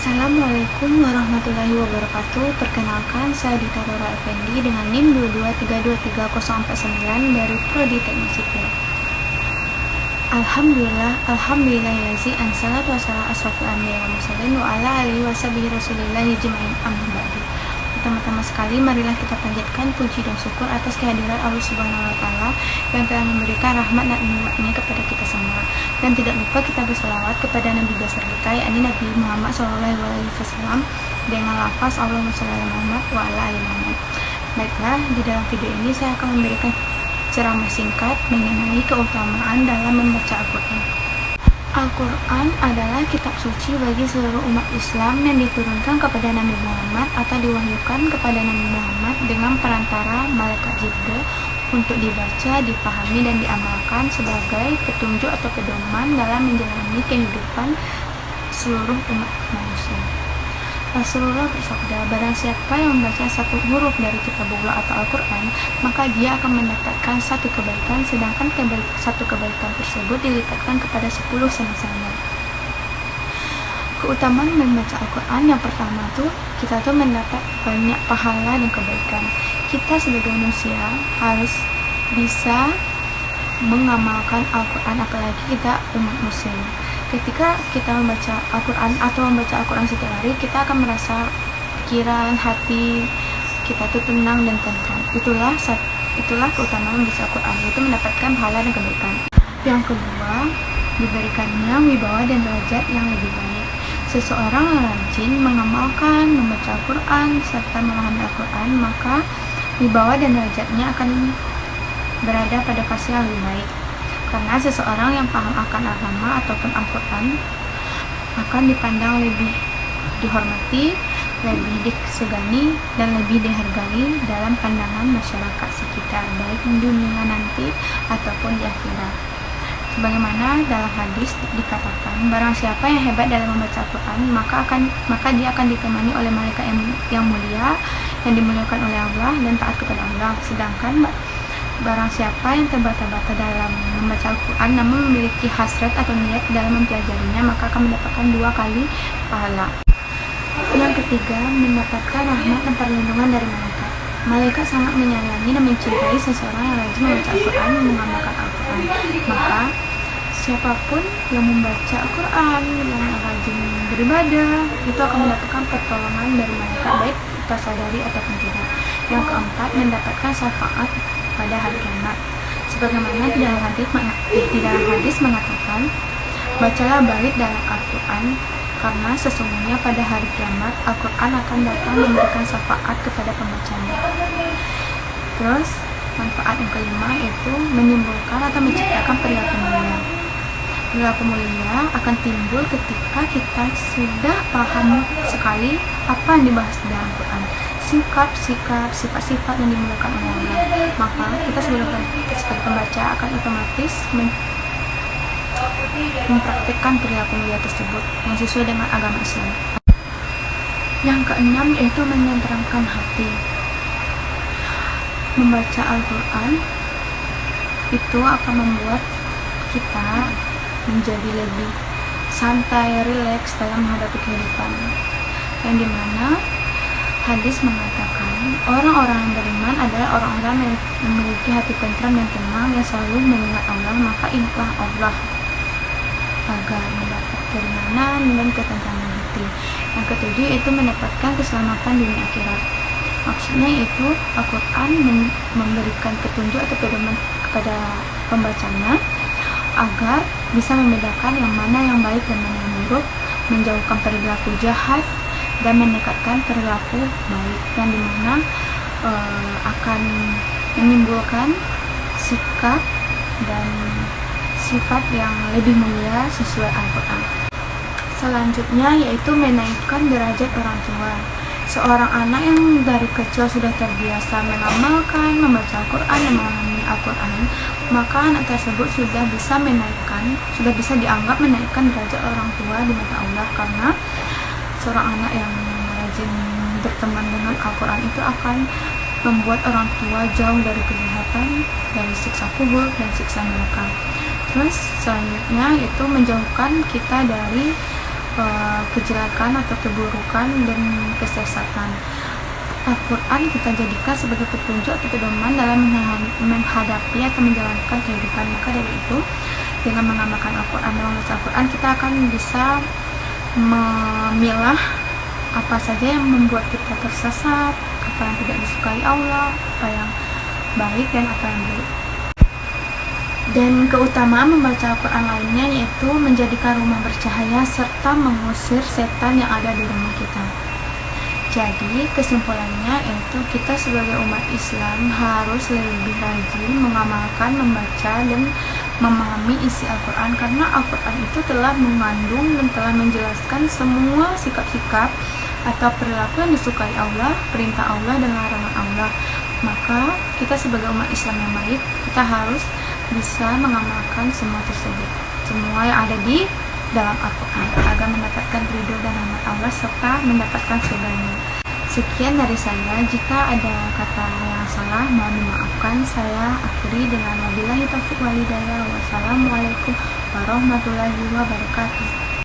Assalamualaikum warahmatullahi wabarakatuh. Perkenalkan, saya Dita Rora Effendi dengan NIM 22323049 dari Prodi Teknik Sipil. Alhamdulillahillazi ansalatu wassalamu asrofil anbiya wa mursalin wa ala alihi washabihi rasulillahi jema'in amma ba'du. Pertama-tama sekali, marilah kita panjatkan puji dan syukur atas kehadiran Allah Subhanahu wa Ta'ala yang telah memberikan rahmat dan nikmatnya kepada kita semua. Dan tidak lupa kita berselawat kepada Nabi besar kita, yakni Nabi Muhammad SAW, dengan lafaz Allahumma sholli ala Muhammad wa ala ali Muhammad. Baiklah, di dalam video ini saya akan memberikan ceramah singkat mengenai keutamaan dalam membaca Al-Quran. Al-Quran adalah kitab suci bagi seluruh umat Islam yang diturunkan kepada Nabi Muhammad atau diwahyukan kepada Nabi Muhammad dengan perantara malaikat Jibril untuk dibaca, dipahami, dan diamalkan sebagai petunjuk atau pedoman dalam menjalani kehidupan seluruh umat manusia. Rasulullah bersabda, barang siapa yang membaca satu huruf dari kitabullah atau Al-Quran, maka dia akan mendapatkan satu kebaikan, sedangkan satu kebaikan tersebut dilipatkan kepada 10 sama-sama. Keutamaan membaca Al-Quran yang pertama tuh, kita tuh mendapat banyak pahala dan kebaikan. Kita sebagai manusia harus bisa mengamalkan Al-Quran, apalagi kita umat muslim. Ketika kita membaca Al-Quran atau membaca Al-Quran setiap hari, kita akan merasa pikiran, hati kita tuh tenang dan tentram. Itulah keutamaan membaca Al-Quran, yaitu mendapatkan pahala dan kebaikan. Yang kedua, diberikannya wibawa dan derajat yang lebih baik. Seseorang yang rajin mengamalkan, membaca Al-Quran, serta memahami Al-Quran, maka wibawa dan derajatnya akan berada pada fase yang lebih baik. Karena seseorang yang paham akan agama ataupun Al-Quran akan dipandang lebih dihormati, lebih disegani, dan lebih dihargai dalam pandangan masyarakat sekitar, baik di dunia nanti ataupun di akhirat. Sebagaimana dalam hadis dikatakan, barang siapa yang hebat dalam membaca Al-Quran, maka dia akan ditemani oleh malaikat yang mulia, yang dimuliakan oleh Allah dan taat kepada Allah. Sedangkan barang siapa yang terbata-bata dalam membaca Al-Quran namun memiliki hasrat atau niat dalam mempelajarinya, maka akan mendapatkan 2 kali pahala. Yang ketiga, mendapatkan rahmat dan perlindungan dari malaikat. Malaikat sangat menyayangi dan mencintai seseorang yang rajin membaca Al-Quran dan mengamalkan Al-Quran. Maka siapapun yang membaca Al-Quran, yang rajin beribadah, itu akan mendapatkan pertolongan dari malaikat, baik kita sadari ataupun tidak. Yang keempat, mendapatkan syafaat pada hari kiamat. Sebagaimana di dalam hadis mengatakan, bacalah bait dalam Al-Quran, karena sesungguhnya pada hari kiamat Al-Quran akan datang memberikan syafaat kepada pembacanya. Terus manfaat yang kelima itu menimbulkan atau menciptakan perilaku mulia. Perilaku mulia akan timbul ketika kita sudah paham sekali apa yang dibahas dalam Al-Quran, sikap-sikap, sifat-sifat yang dimuliakan oleh Allah. Maka kita sebagai pembaca akan otomatis mempraktikkan perilaku mulia tersebut yang sesuai dengan agama Islam. Yang keenam yaitu menenteramkan hati. Membaca Al-Quran itu akan membuat kita menjadi lebih santai, rileks dalam menghadapi kehidupan, yang dimana hadis mengatakan orang-orang yang beriman adalah orang-orang yang memiliki hati tentram dan tenang, yang selalu mengingat Allah, maka ingatlah Allah agar mendapat keringanan dan ketentraman hati. Yang ketujuh itu mendapatkan keselamatan dunia akhirat. Maksudnya itu Al-Quran memberikan petunjuk atau pedoman kepada pembacanya agar bisa membedakan yang mana yang baik dan mana yang buruk, menjauhkan perilaku jahat dan meningkatkan perilaku baik, yang dimana akan menimbulkan sikap dan sifat yang lebih mulia sesuai Al-Quran. Selanjutnya yaitu menaikkan derajat orang tua. Seorang anak yang dari kecil sudah terbiasa mengamalkan, membaca Al-Quran dan memahami Al-Quran, maka anak tersebut sudah bisa dianggap menaikkan derajat orang tua di mata Allah, karena seorang anak yang rajin berteman dengan Al-Quran itu akan membuat orang tua jauh dari kejahatan, dari siksa kubur dan siksa neraka. Terus selanjutnya itu menjauhkan kita dari kejelekan atau keburukan dan kesesatan. Al-Quran kita jadikan sebagai petunjuk atau pedoman dalam menghadapi atau menjalankan kehidupan. Maka dari itu, dengan mengamalkan Al-Quran dan membaca Al-Quran, kita akan bisa memilah apa saja yang membuat kita tersesat, apa yang tidak disukai Allah, apa yang baik dan apa yang buruk. Dan keutamaan membaca Al-Quran lainnya yaitu menjadikan rumah bercahaya serta mengusir setan yang ada di rumah kita. Jadi kesimpulannya yaitu kita sebagai umat Islam harus lebih rajin mengamalkan, membaca dan memahami isi Al-Quran, karena Al-Quran itu telah mengandung dan telah menjelaskan semua sikap-sikap atau perilaku yang disukai Allah, perintah Allah dan larangan Allah. Maka kita sebagai umat Islam yang baik, kita harus bisa mengamalkan semua tersebut, semua yang ada di dalam Al-Quran, agar mendapatkan ridho dan rahmat Allah serta mendapatkan surganya. Sekian dari saya. Jika ada kata yang salah, mohon dimaafkan. Saya akhiri dengan wabillahi taufiq wal hidayah. Wassalamualaikum warahmatullahi wabarakatuh.